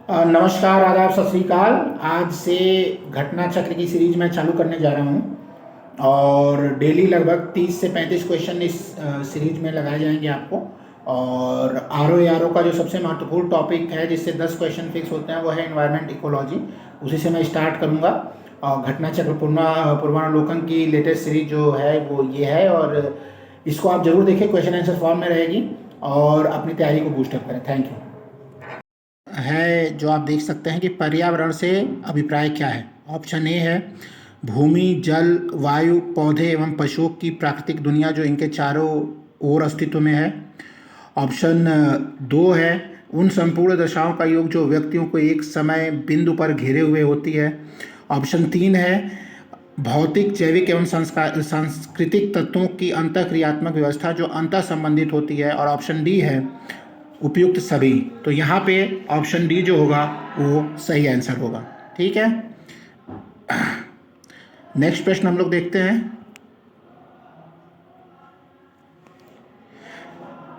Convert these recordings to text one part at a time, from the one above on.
नमस्कार, आदाब, सत श्री अकाल। आज से घटना चक्र की सीरीज मैं चालू करने जा रहा हूँ और डेली लगभग 30 से 35 क्वेश्चन इस सीरीज में लगाए जाएंगे आपको। और आर ओ का जो सबसे महत्वपूर्ण टॉपिक है जिससे 10 क्वेश्चन फिक्स होते हैं वो है एनवायरनमेंट इकोलॉजी। उसी से मैं स्टार्ट करूँगा। और घटना चक्र पूर्वावलोकन की लेटेस्ट सीरीज जो है वो ये है, और इसको आप जरूर देखें, क्वेश्चन आंसर फॉर्म में रहेगी, और अपनी तैयारी को बूस्टअप करें। Thank you. है जो आप देख सकते हैं कि पर्यावरण से अभिप्राय क्या है। ऑप्शन ए है भूमि, जल, वायु, पौधे एवं पशुओं की प्राकृतिक दुनिया जो इनके चारों ओर अस्तित्व में है। ऑप्शन दो है उन संपूर्ण दशाओं का योग जो व्यक्तियों को एक समय बिंदु पर घेरे हुए होती है। ऑप्शन तीन है भौतिक, जैविक एवं सांस्कृतिक तत्वों की अंतःक्रियात्मक व्यवस्था जो अंतः संबंधित होती है। और ऑप्शन डी है उपयुक्त सभी। तो यहाँ पे ऑप्शन डी जो होगा वो सही आंसर होगा। ठीक है, नेक्स्ट प्रश्न हम लोग देखते हैं।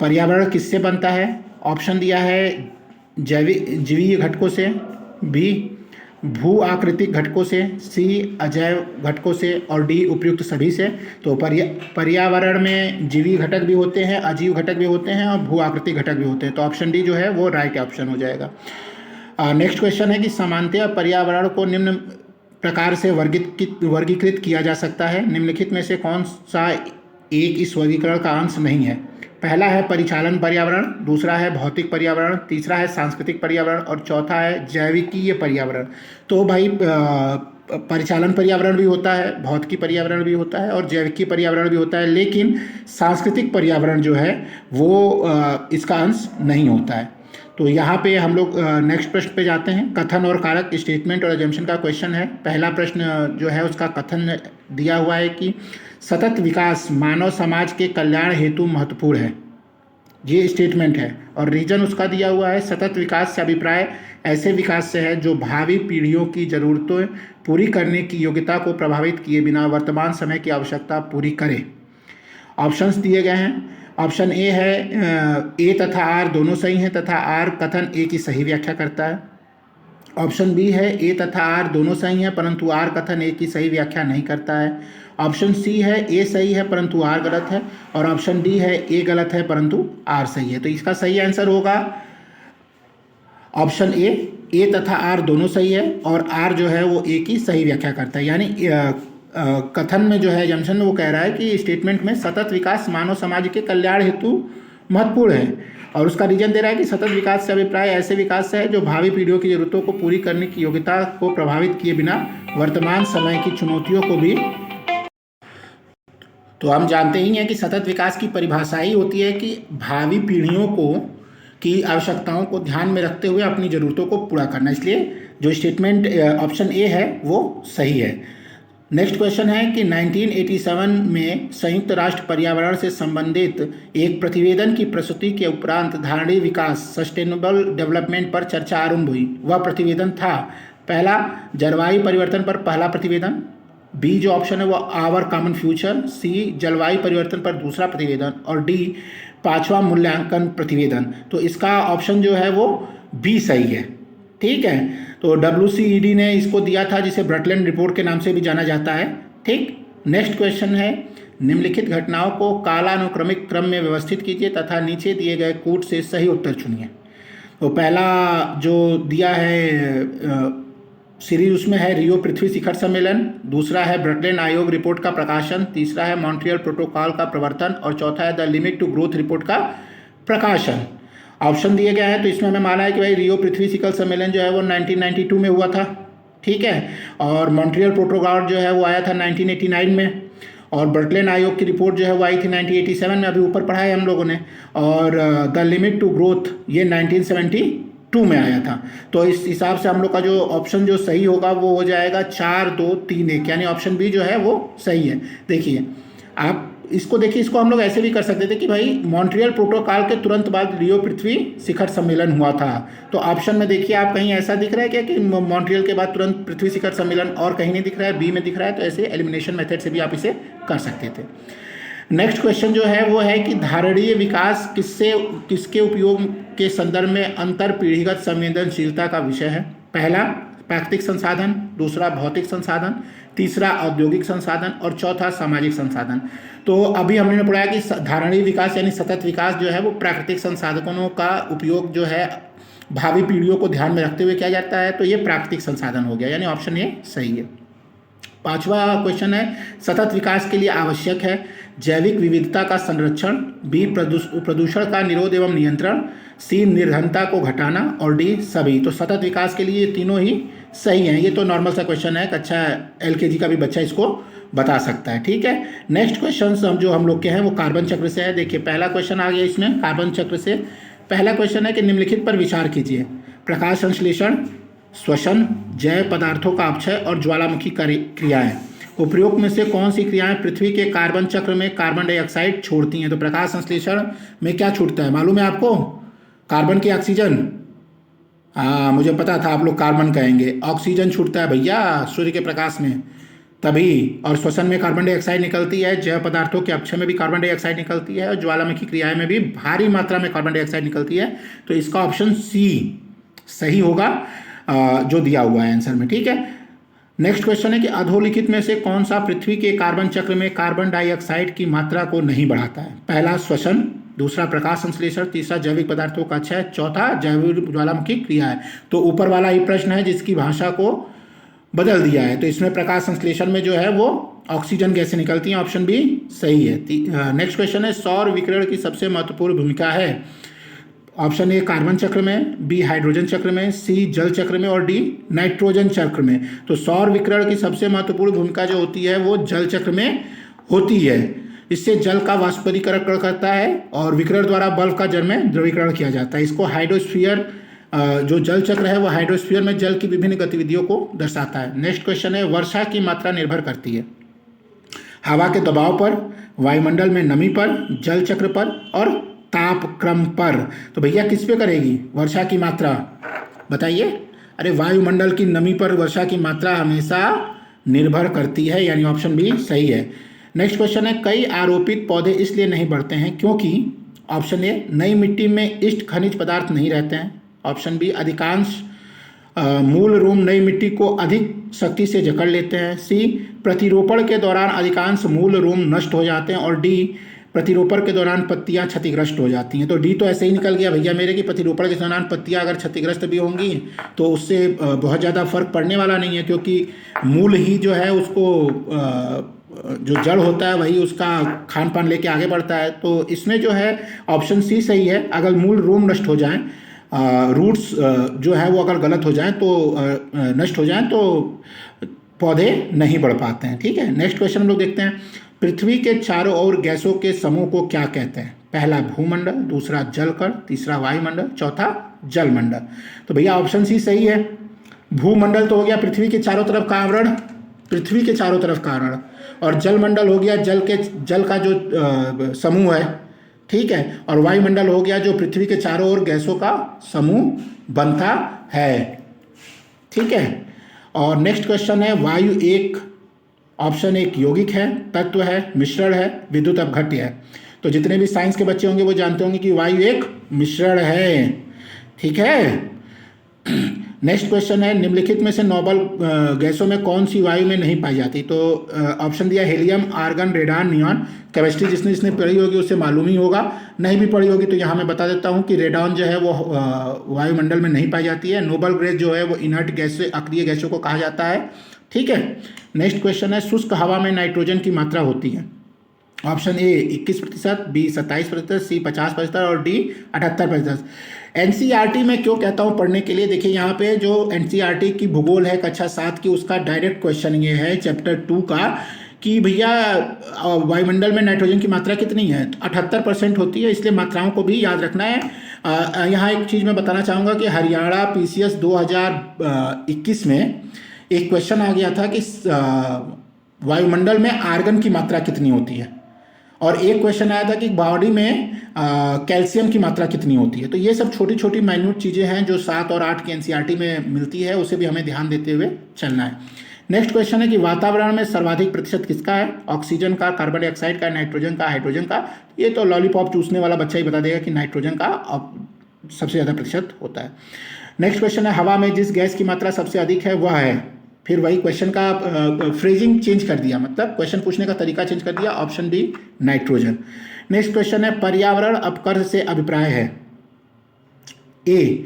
पर्यावरण किससे बनता है? ऑप्शन दिया है जैविक जीवीय घटकों से, बी भू आकृतिक घटकों से, सी अजैव घटकों से, और डी उपयुक्त सभी से। तो पर्यावरण में जीवी घटक भी होते हैं, अजीव घटक भी होते हैं, और भू आकृतिक घटक भी होते हैं। तो ऑप्शन डी जो है वो राइट ऑप्शन हो जाएगा। नेक्स्ट क्वेश्चन है कि सामान्यतः पर्यावरण को निम्न प्रकार से वर्गीकृत किया जा सकता है। निम्नलिखित में से कौन सा एक इस वर्गीकरण का अंश नहीं है? पहला है परिचालन पर्यावरण, दूसरा है भौतिक पर्यावरण, तीसरा है सांस्कृतिक पर्यावरण, और चौथा है जैविकीय पर्यावरण। तो भाई परिचालन पर्यावरण भी होता है, भौतिकी पर्यावरण भी होता है, और जैविकीय पर्यावरण भी होता है, लेकिन सांस्कृतिक पर्यावरण जो है वो इसका अंश नहीं होता है। तो यहाँ पे हम लोग नेक्स्ट प्रश्न पे जाते हैं। कथन और कारक, स्टेटमेंट और एजम्पशन का क्वेश्चन है। पहला प्रश्न जो है उसका कथन दिया हुआ है कि सतत विकास मानव समाज के कल्याण हेतु महत्वपूर्ण है। ये स्टेटमेंट है। और रीजन उसका दिया हुआ है सतत विकास से अभिप्राय ऐसे विकास से है जो भावी पीढ़ियों की जरूरतें पूरी करने की योग्यता को प्रभावित किए बिना वर्तमान समय की आवश्यकता पूरी करे। ऑप्शंस दिए गए हैं। ऑप्शन ए है ए तथा आर दोनों सही हैं तथा आर कथन ए की सही व्याख्या करता है। ऑप्शन बी है ए तथा आर दोनों सही हैं परंतु आर कथन ए की सही व्याख्या नहीं करता है। ऑप्शन सी है ए सही है परंतु आर गलत है। और ऑप्शन डी है ए गलत है परंतु आर सही है। तो इसका सही आंसर होगा ऑप्शन ए तथा आर दोनों सही है, और आर जो है वो ए की सही व्याख्या करता है। यानी कथन में जो है जमशन में वो कह रहा है कि स्टेटमेंट में सतत विकास मानव समाज के कल्याण हेतु महत्वपूर्ण है, और उसका रीजन दे रहा है कि सतत विकास से अभिप्राय ऐसे विकास से है जो भावी पीढ़ियों की जरूरतों को पूरी करने की योग्यता को प्रभावित किए बिना वर्तमान समय की चुनौतियों को भी। तो हम जानते ही हैं कि सतत विकास की परिभाषा ही होती है कि भावी पीढ़ियों को की आवश्यकताओं को ध्यान में रखते हुए अपनी ज़रूरतों को पूरा करना। इसलिए जो स्टेटमेंट ऑप्शन ए है वो सही है। नेक्स्ट क्वेश्चन है कि 1987 में संयुक्त राष्ट्र पर्यावरण से संबंधित एक प्रतिवेदन की प्रस्तुति के उपरांत धारणीय विकास सस्टेनेबल डेवलपमेंट पर चर्चा आरंभ हुई। वह प्रतिवेदन था पहला जलवायु परिवर्तन पर पहला प्रतिवेदन, बी जो ऑप्शन है वो आवर कॉमन फ्यूचर, सी जलवायु परिवर्तन पर दूसरा प्रतिवेदन, और डी पांचवा मूल्यांकन प्रतिवेदन। तो इसका ऑप्शन जो है वो बी सही है। ठीक है, तो WCED ने इसको दिया था जिसे ब्रटलैंड रिपोर्ट के नाम से भी जाना जाता है। ठीक, नेक्स्ट क्वेश्चन है निम्नलिखित घटनाओं को कालानुक्रमिक क्रम में व्यवस्थित कीजिए तथा नीचे दिए गए कूट से सही उत्तर चुनिए। तो पहला जो दिया है सीरीज उसमें है रियो पृथ्वी शिखर सम्मेलन, दूसरा है ब्रटलैंड आयोग रिपोर्ट का प्रकाशन, तीसरा है मॉन्ट्रियल प्रोटोकॉल का प्रवर्तन, और चौथा है the limit to growth report का प्रकाशन। ऑप्शन दिए गए हैं तो इसमें हमें माना है कि भाई रियो पृथ्वी शिखर सम्मेलन जो है वो 1992 में हुआ था। ठीक है, और मॉन्ट्रियल प्रोटोकॉल जो है वो आया था 1989 में, और ब्रटलैंड आयोग की रिपोर्ट जो है वो आई थी 1987 में, अभी ऊपर पढ़ा है हम लोगों ने, और द लिमिट टू ग्रोथ ये 1972 में आया था। तो इस हिसाब से हम लोग का जो ऑप्शन जो सही होगा वो हो जाएगा 4 2 3 1, यानी ऑप्शन बी जो है वो सही है। देखिए आप इसको देखिए, इसको हम लोग ऐसे भी कर सकते थे कि भाई मॉन्ट्रियल प्रोटोकॉल के तुरंत बाद रियो पृथ्वी शिखर सम्मेलन हुआ था। तो ऑप्शन में देखिए आप कहीं ऐसा दिख रहा है क्या कि मॉन्ट्रियल के बाद तुरंत पृथ्वी शिखर सम्मेलन, और कहीं नहीं दिख रहा है, बी में दिख रहा है। तो ऐसे एलिमिनेशन मेथड से भी आप इसे कर सकते थे। नेक्स्ट क्वेश्चन जो है वो है कि धारणीय विकास किसके उपयोग के संदर्भ में अंतर पीढ़ीगत संवेदनशीलता का विषय है। पहला प्राकृतिक संसाधन, दूसरा भौतिक संसाधन, तीसरा औद्योगिक संसाधन और चौथा सामाजिक संसाधन। तो अभी हमने पढ़ा कि धारणीय विकास यानी सतत विकास जो है वो प्राकृतिक संसाधनों का उपयोग जो है भावी पीढ़ियों को ध्यान में रखते हुए किया जाता है, तो ये प्राकृतिक संसाधन हो गया, यानी ऑप्शन ए सही है। पांचवा क्वेश्चन है सतत विकास के लिए आवश्यक है जैविक विविधता का संरक्षण, बी प्रदूषण का निरोध एवं नियंत्रण, सी निर्धनता को घटाना और डी सभी। तो सतत विकास के लिए ये तीनों ही सही हैं। ये तो नॉर्मल सा क्वेश्चन है, अच्छा एलकेजी का भी बच्चा इसको बता सकता है। ठीक है, नेक्स्ट क्वेश्चन हम लोग के हैं वो कार्बन चक्र से है। देखिए पहला क्वेश्चन आ गया इसमें कार्बन चक्र से। पहला क्वेश्चन है कि निम्नलिखित पर विचार कीजिए। प्रकाश संश्लेषण, श्वसन, जैव पदार्थों का अपक्षय और ज्वालामुखी क्रियाएं, उपरोक्त में से कौन सी क्रियाएं पृथ्वी के कार्बन चक्र में कार्बन डाइऑक्साइड छोड़ती हैं। तो प्रकाश संश्लेषण में क्या छूटता है मालूम है आपको? कार्बन की ऑक्सीजन, हाँ मुझे पता था आप लोग कार्बन कहेंगे। ऑक्सीजन छूटता है भैया सूर्य के प्रकाश में तभी, और श्वसन में कार्बन डाइऑक्साइड निकलती है, जैव पदार्थों के अपक्षय में भी कार्बन डाइऑक्साइड निकलती है और ज्वालामुखी क्रियाएं में भी भारी मात्रा में कार्बन डाइऑक्साइड निकलती है। तो इसका ऑप्शन सी सही होगा जो दिया हुआ है आंसर में। ठीक है, नेक्स्ट क्वेश्चन है कि अधोलिखित में से कौन सा पृथ्वी के कार्बन चक्र में कार्बन डाइऑक्साइड की मात्रा को नहीं बढ़ाता है। पहला श्वसन, दूसरा प्रकाश संश्लेषण, तीसरा जैविक पदार्थों का क्षय, चौथा जैविक ज्वालामुखी क्रिया है। तो ऊपर वाला ही प्रश्न है जिसकी भाषा को बदल दिया है। तो इसमें प्रकाश संश्लेषण में जो है वो ऑक्सीजन गैसें निकलती हैं, ऑप्शन बी सही है। नेक्स्ट क्वेश्चन है सौर विकिरण की सबसे महत्वपूर्ण भूमिका है। ऑप्शन ए कार्बन चक्र में, बी हाइड्रोजन चक्र में, सी जल चक्र में और डी नाइट्रोजन चक्र में। तो सौर विकिरण की सबसे महत्वपूर्ण भूमिका जो होती है वो जल चक्र में होती है। इससे जल का वाष्पीकरण करता है और विकिरण द्वारा बल्ब का जल में द्रवीकरण किया जाता है। इसको हाइड्रोस्फीयर, जो जल चक्र है वो हाइड्रोस्फीयर में जल की विभिन्न गतिविधियों को दर्शाता है। नेक्स्ट क्वेश्चन है वर्षा की मात्रा निर्भर करती है हवा के दबाव पर, वायुमंडल में नमी पर, जल चक्र पर और तापक्रम पर। तो भैया किस पे करेगी वर्षा की मात्रा बताइए? अरे वायुमंडल की नमी पर वर्षा की मात्रा हमेशा निर्भर करती है, यानी ऑप्शन बी सही है। नेक्स्ट क्वेश्चन है कई आरोपित पौधे इसलिए नहीं बढ़ते हैं क्योंकि ऑप्शन ए नई मिट्टी में इष्ट खनिज पदार्थ नहीं रहते हैं, ऑप्शन बी अधिकांश मूल रूम नई मिट्टी को अधिक शक्ति से जकड़ लेते हैं, सी प्रतिरोपण के दौरान अधिकांश मूल रूम नष्ट हो जाते हैं और डी प्रतिरोपण के दौरान पत्तियां क्षतिग्रस्त हो जाती हैं। तो डी तो ऐसे ही निकल गया भैया मेरे कि प्रतिरोपण के दौरान पत्तियां अगर क्षतिग्रस्त भी होंगी तो उससे बहुत ज़्यादा फर्क पड़ने वाला नहीं है, क्योंकि मूल ही जो है उसको जो जड़ होता है वही उसका खान पान लेके आगे बढ़ता है। तो इसमें जो है ऑप्शन सी सही है। अगर मूल रूम नष्ट हो जाएं, रूट्स जो है वो अगर गलत हो जाएं तो नष्ट हो जाएं तो पौधे नहीं बढ़ पाते हैं। ठीक है, नेक्स्ट क्वेश्चन हम लोग देखते हैं पृथ्वी के चारों ओर गैसों के समूह को क्या कहते हैं। पहला भूमंडल, दूसरा जलकण, तीसरा वायुमंडल, चौथा जलमंडल। तो भैया ऑप्शन सी सही है। भूमंडल तो हो गया पृथ्वी के चारों तरफ का आवरण, पृथ्वी के चारों तरफ का आवरण, और जलमंडल हो गया जल का जो समूह है। ठीक है, और वायुमंडल हो गया जो पृथ्वी के चारों ओर गैसों का समूह बनता है। ठीक है, और नेक्स्ट क्वेश्चन है वायु एक ऑप्शन एक यौगिक है, तत्व है, मिश्रण है, विद्युत अपघट्य है। तो जितने भी साइंस के बच्चे होंगे वो जानते होंगे कि वायु एक मिश्रण है। ठीक है, नेक्स्ट क्वेश्चन है निम्नलिखित में से नोबल गैसों में कौन सी वायु में नहीं पाई जाती। तो ऑप्शन दिया helium, argon, radon, neon. Chemistry जिसने पढ़ी होगी उससे मालूम ही होगा, नहीं भी पढ़ी होगी तो यहाँ मैं बता देता हूँ कि रेडॉन जो है वो वायुमंडल में नहीं पाई जाती है। नोबल गैस जो है वो इनर्ट गैस से अक्रिय गैसों को कहा जाता है। ठीक है, नेक्स्ट क्वेश्चन है शुष्क हवा में नाइट्रोजन की मात्रा होती है। ऑप्शन ए 21%, बी 27%, सी 50% और डी 78%। एनसीईआरटी में क्यों कहता हूँ पढ़ने के लिए, देखिए यहाँ पे जो एनसीईआरटी की भूगोल है कक्षा 7 की उसका डायरेक्ट क्वेश्चन ये है चैप्टर 2 का कि भैया वायुमंडल में नाइट्रोजन की मात्रा कितनी है। 78% होती है, इसलिए मात्राओं को भी याद रखना है। यहाँ एक चीज़ मैं बताना चाहूँगा कि हरियाणा पीसीएस 2021 में एक क्वेश्चन आ गया था कि वायुमंडल में आर्गन की मात्रा कितनी होती है, और एक क्वेश्चन आया था कि बॉडी में कैल्शियम की मात्रा कितनी होती है। तो ये सब छोटी छोटी माइन्यूट चीज़ें हैं जो 7 और 8 की एनसीईआरटी में मिलती है, उसे भी हमें ध्यान देते हुए चलना है। नेक्स्ट क्वेश्चन है कि वातावरण में सर्वाधिक प्रतिशत किसका है? ऑक्सीजन का, कार्बन डाइऑक्साइड का, नाइट्रोजन का, हाइड्रोजन का। ये तो लॉलीपॉप चूसने वाला बच्चा ही बता देगा कि नाइट्रोजन का सबसे ज़्यादा प्रतिशत होता है। नेक्स्ट क्वेश्चन है हवा में जिस गैस की मात्रा सबसे अधिक है वह है, फिर वही क्वेश्चन का फ्रेजिंग चेंज कर दिया, मतलब क्वेश्चन पूछने का तरीका चेंज कर दिया, option D nitrogen. Next question है पर्यावरण अपकर्ष से अभिप्राय है? ए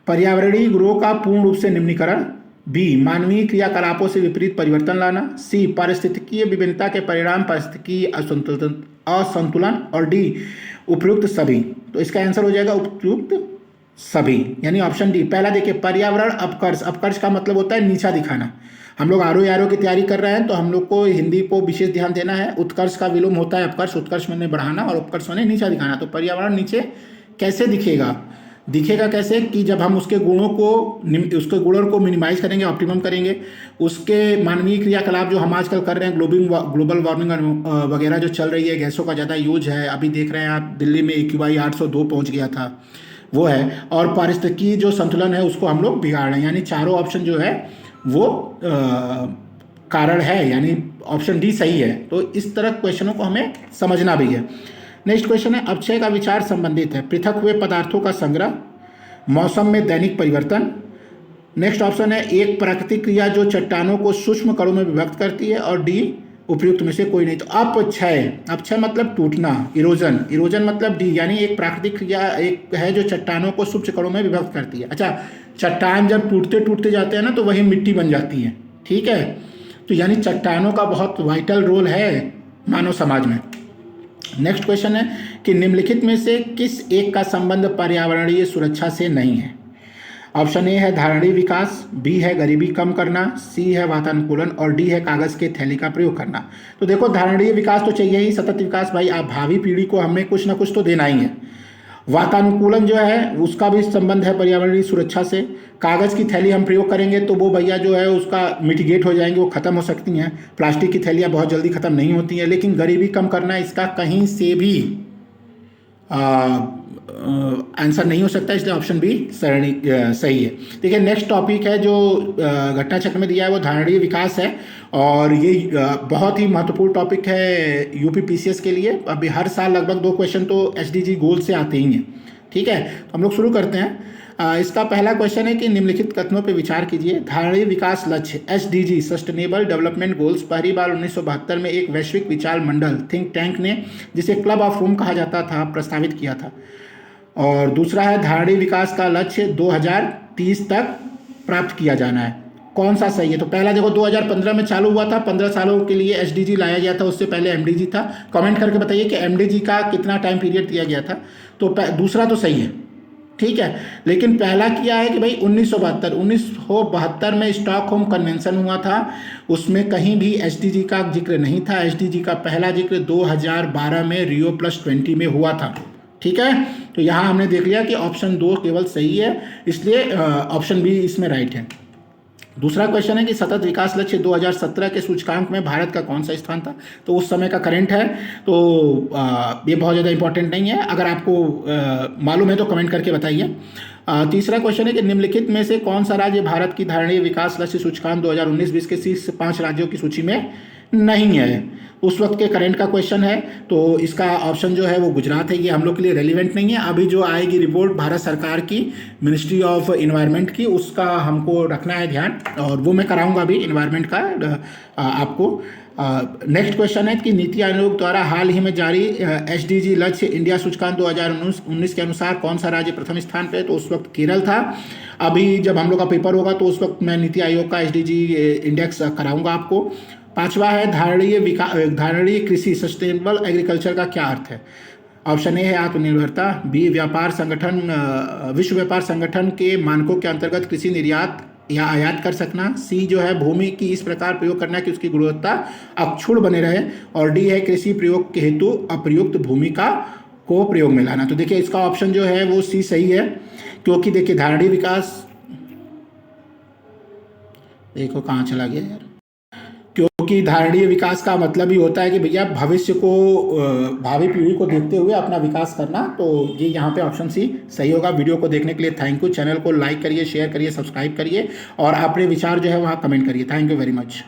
पर्यावरणीय गुणों का पूर्ण रूप से निम्नीकरण, बी मानवीय क्रियाकलापों से विपरीत परिवर्तन लाना, सी पारिस्थितिकीय विभिन्नता के परिणाम पारिस्थितिकीय असंतुलन, और डी उपयुक्त सभी। तो इसका आंसर हो जाएगा उपयुक्त सभी, यानी ऑप्शन डी। पहला देखिए पर्यावरण अपकर्ष, अपकर्ष का मतलब होता है नीचा दिखाना। हम लोग आरओ की तैयारी कर रहे हैं तो हम लोग को हिंदी को विशेष ध्यान देना है। उत्कर्ष का विलोम होता है अपकर्ष, उत्कर्ष मैंने बढ़ाना और उपकर्ष मैंने नीचा दिखाना। तो पर्यावरण नीचे कैसे दिखेगा? दिखेगा कैसे कि जब हम उसके गुणों को, उसके गुणों को मिनिमाइज करेंगे, ऑप्टिमम करेंगे, उसके मानवीय क्रियाकलाप जो हम आजकल कर रहे हैं, ग्लोबल वार्मिंग वगैरह जो चल रही है, गैसों का ज़्यादा यूज है, अभी देख रहे हैं आप दिल्ली में AQI 802 पहुंच गया था, वो है, और पारिस्थितिकी जो संतुलन है उसको हम लोग बिगाड़ रहे हैं। यानी चारों ऑप्शन जो है वो कारण है, यानी ऑप्शन डी सही है। तो इस तरह क्वेश्चनों को हमें समझना भी है। नेक्स्ट क्वेश्चन है अपक्षय का विचार संबंधित है? पृथक हुए पदार्थों का संग्रह, मौसम में दैनिक परिवर्तन। नेक्स्ट ऑप्शन है एक प्राकृतिक क्रिया जो चट्टानों को सूक्ष्म कणों में विभक्त करती है, और डी उपयुक्त में से कोई नहीं। तो अपक्षय, अपक्षय मतलब टूटना, इरोजन, इरोजन मतलब डी, यानी एक प्राकृतिक क्रिया एक है जो चट्टानों को सूक्ष्म कणों में विभक्त करती है। अच्छा, चट्टान जब टूटते टूटते जाते हैं ना तो वही मिट्टी बन जाती है, ठीक है। तो यानी चट्टानों का बहुत वाइटल रोल है मानव समाज में। नेक्स्ट क्वेश्चन है कि निम्नलिखित में से किस एक का संबंध पर्यावरणीय सुरक्षा से नहीं है? ऑप्शन ए है धारणीय विकास, बी है गरीबी कम करना, सी है वातानुकूलन, और डी है कागज के थैली का प्रयोग करना। तो देखो धारणीय विकास तो चाहिए ही, सतत विकास भाई, आप भावी पीढ़ी को हमें कुछ ना कुछ तो देना ही है। वातानुकूलन जो है उसका भी संबंध है पर्यावरणीय सुरक्षा से। कागज़ की थैली हम प्रयोग करेंगे तो वो भैया जो है उसका मिटिगेट हो जाएंगे, वो ख़त्म हो सकती हैं। प्लास्टिक की थैलियाँ बहुत जल्दी ख़त्म नहीं होती हैं। लेकिन गरीबी कम करना इसका कहीं से भी आंसर नहीं हो सकता, इसलिए ऑप्शन बी सही है। देखिए नेक्स्ट टॉपिक है जो घटना चक्र में दिया है वो धारणीय विकास है, और ये बहुत ही महत्वपूर्ण टॉपिक है यूपी PCS के लिए। अभी हर साल लगभग 2 क्वेश्चन तो SDG गोल से आते ही हैं, ठीक है। तो हम लोग शुरू करते हैं। इसका पहला क्वेश्चन है कि निम्नलिखित कथनों पर विचार कीजिए। धारणीय विकास लक्ष्य SDG सस्टेनेबल डेवलपमेंट गोल्स पहली बार 1972 में एक वैश्विक विचार मंडल थिंक टैंक ने, जिसे क्लब ऑफ रोम कहा जाता था, प्रस्तावित किया था। और दूसरा है धारणीय विकास का लक्ष्य 2030 तक प्राप्त किया जाना है। कौन सा सही है? तो पहला देखो 2015 में चालू हुआ था, 15 सालों के लिए SDG लाया गया था, उससे पहले MDG था। कमेंट करके बताइए कि MDG का कितना टाइम पीरियड दिया गया था। तो दूसरा तो सही है, ठीक है। लेकिन पहला किया है कि भाई 1972 में स्टॉकहोम कन्वेंशन हुआ था, उसमें कहीं भी SDG का जिक्र नहीं था। SDG का पहला जिक्र 2012 में Rio+20 में हुआ था, ठीक है। तो यहाँ हमने देख लिया कि ऑप्शन 2 केवल सही है, इसलिए ऑप्शन बी इसमें राइट है। दूसरा क्वेश्चन है कि सतत विकास लक्ष्य 2017 के सूचकांक में भारत का कौन सा स्थान था? तो उस समय का करंट है, तो ये बहुत ज़्यादा इंपॉर्टेंट नहीं है। अगर आपको मालूम है तो कमेंट करके बताइए। तीसरा क्वेश्चन है कि निम्नलिखित में से कौन सा राज्य भारत की धारणीय विकास लक्ष्य सूचकांक 2019-20 के शीर्ष 5 राज्यों की सूची में नहीं है? उस वक्त के करंट का क्वेश्चन है, तो इसका ऑप्शन जो है वो गुजरात है। ये हम लोग के लिए रेलिवेंट नहीं है। अभी जो आएगी रिपोर्ट भारत सरकार की मिनिस्ट्री ऑफ इन्वायरमेंट की, उसका हमको रखना है ध्यान, और वो मैं कराऊंगा अभी इन्वायरमेंट का आपको। नेक्स्ट क्वेश्चन है कि नीति आयोग द्वारा हाल ही में जारी SDG लक्ष्य इंडिया सूचकांक 2019 के अनुसार कौन सा राज्य प्रथम स्थान पे? तो उस वक्त केरल था। अभी जब हम लोग का पेपर होगा तो उस वक्त मैं नीति आयोग का SDG इंडेक्स कराऊंगा आपको। 5वां है धारणीय कृषि सस्टेनेबल एग्रीकल्चर का क्या अर्थ है? ऑप्शन ए है आत्मनिर्भरता, बी विश्व व्यापार संगठन के मानकों के अंतर्गत कृषि निर्यात या आयात कर सकना, सी जो है भूमि की इस प्रकार प्रयोग करना कि उसकी गुणवत्ता अक्षुण्ण बने रहे, और डी है कृषि प्रयोग के हेतु अप्रयुक्त भूमि को प्रयोग में लाना। तो देखिए इसका ऑप्शन जो है वो सी सही है, क्योंकि देखिए धारणीय विकास, देखो कहाँ चला गया यार, क्योंकि क्योंकि धारणीय विकास का मतलब ही होता है कि भैया भविष्य को भावी पीढ़ी को देखते हुए अपना विकास करना। तो ये यहाँ पे ऑप्शन सी सही होगा। वीडियो को देखने के लिए थैंक यू। चैनल को लाइक करिए, शेयर करिए, सब्सक्राइब करिए और अपने विचार जो है वहाँ कमेंट करिए। Thank you very much.